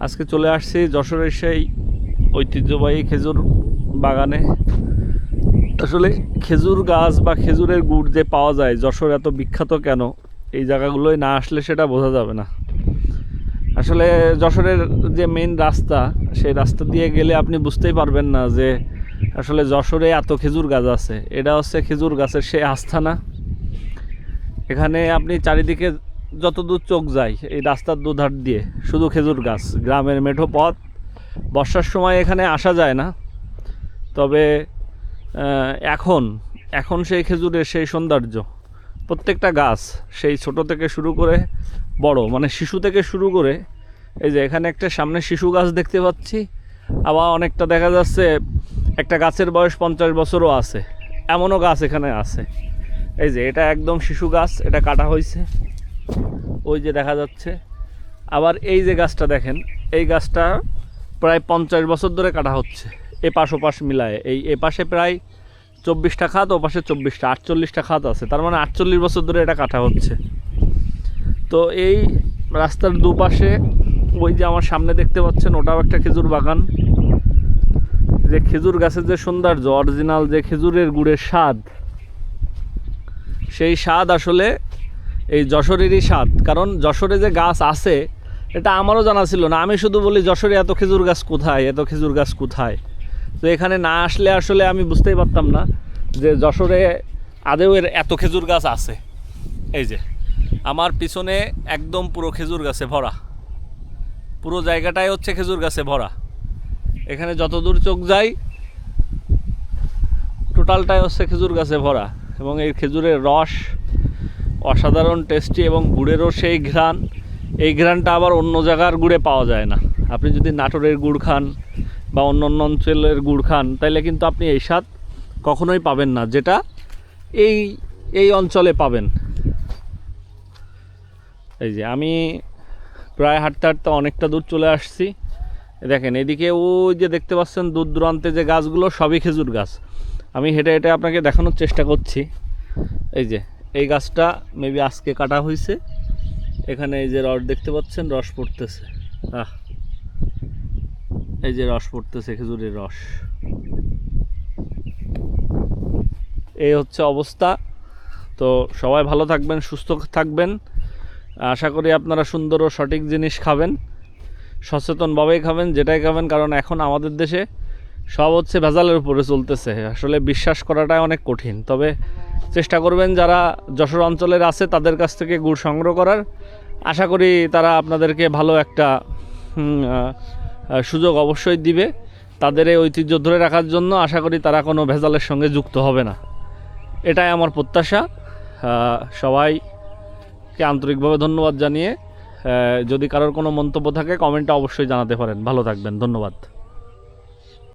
আজকে চলে আসছি যশোরের সেই ঐতিহ্যবাহী খেজুর বাগানে। আসলে খেজুর গাছ বা খেজুরের গুড় যে পাওয়া যায় যশোর এত বিখ্যাত কেন, এই জায়গাগুলোয় না আসলে সেটা বোঝা যাবে না। আসলে যশোরের যে মেইন রাস্তা, সেই রাস্তা দিয়ে গেলে আপনি বুঝতেই পারবেন না যে আসলে যশোরে এত খেজুর গাছ আছে। এটা হচ্ছে খেজুর গাছের সেই আস্থানা। এখানে আপনি চারিদিকে যত দূর চোখ যায় এই রাস্তার দুধার দিয়ে শুধু খেজুর গাছ, গ্রামের মেঠো পথ। বর্ষার সময় এখানে আসা যায় না, তবে এখন সেই খেজুরের সেই সৌন্দর্য। প্রত্যেকটা গাছ সেই ছোট থেকে শুরু করে বড়, মানে শিশু থেকে শুরু করে, এই যে এখানে একটা সামনে শিশু গাছ দেখতে পাচ্ছি, আবার অনেকটা দেখা যাচ্ছে একটা গাছের বয়স 50 বছরও আছে, এমনও গাছ এখানে আছে। এই যে এটা একদম শিশু গাছ, এটা কাটা হয়েছে, ওই যে দেখা যাচ্ছে। আবার এই যে গাছটা দেখেন, এই গাছটা প্রায় 50 বছর ধরে কাটা হচ্ছে, এপাশ ওপাশ মিলায়। এ পাশে প্রায় 24টা খাত, ও পাশে 24টা, 48টা খাত আছে, তার মানে 48 বছর ধরে এটা কাটা হচ্ছে। তো এই রাস্তার দুপাশে ওই যে আমার সামনে দেখতে পাচ্ছেন, ওটাও একটা খেজুর বাগান। যে খেজুর গাছের যে সৌন্দর্য, অরিজিনাল যে খেজুরের গুড়ের স্বাদ, সেই স্বাদ আসলে এই যশোরেরই স্বাদ। কারণ যশোরে যে গাছ আছে এটা আমারও জানা ছিল না। আমি শুধু বলি যশোরে এত খেজুর গাছ কোথায়, এত খেজুর গাছ কোথায়। তো এখানে না আসলে আসলে আমি বুঝতেই পারতাম না যে যশোরে আদেও এর এত খেজুর গাছ আছে। এই যে আমার পিছনে একদম পুরো খেজুর গাছে ভরা, পুরো জায়গাটাই হচ্ছে খেজুর গাছে ভরা। এখানে যত দূর চোখ যায় টোটালটাই হচ্ছে খেজুর গাছে ভরা। এবং এই খেজুরের রস অসাধারণ টেস্টি, এবং গুড়েরও সেই ঘ্রাণ। এই ঘ্রাণটা আবার অন্য জায়গার গুড়ে পাওয়া যায় না। আপনি যদি নাটোরের গুড় খান বা অন্য অন্য অঞ্চলের গুড় খান, তাইলে কিন্তু আপনি এই স্বাদ কখনোই পাবেন না, যেটা এই অঞ্চলে পাবেন। এই যে আমি প্রায় হাঁটতে হাঁটতে অনেকটা দূর চলে আসছি। দেখেন এদিকে ওই যে দেখতে পাচ্ছেন দূর দূরান্তে যে গাছগুলো, সবই খেজুর গাছ। আমি হেঁটে হেঁটে আপনাকে দেখানোর চেষ্টা করছি। এই যে এই গাছটা মেবি আজকে কাটা হয়েছে। এখানে এই যে রস দেখতে পাচ্ছেন, রস পড়তেছে। এই যে রস পড়তেছে, খেজুরের রস। এই হচ্ছে অবস্থা। তো সবাই ভালো থাকবেন, সুস্থ থাকবেন। আশা করি আপনারা সুন্দর ও সঠিক জিনিস খাবেন, সচেতনভাবেই খাবেন, যেটাই খাবেন। কারণ এখন আমাদের দেশে সব হচ্ছে ভেজালের উপরে চলতেছে। আসলে বিশ্বাস করাটাই অনেক কঠিন। তবে চেষ্টা করবেন যারা যশোর অঞ্চলের আছে তাদের কাছ থেকে গুড় সংগ্রহ করার। আশা করি তারা আপনাদেরকে ভালো একটা সুযোগ অবশ্যই দিবে তাদের এই ঐতিহ্য ধরে রাখার জন্য। আশা করি তারা কোনো ভেজালের সঙ্গে যুক্ত হবে না, এটাই আমার প্রত্যাশা। সবাইকে আন্তরিকভাবে ধন্যবাদ জানিয়ে, যদি কারোর কোনো মন্তব্য থাকে কমেন্টে অবশ্যই জানাতে পারেন। ভালো থাকবেন, ধন্যবাদ।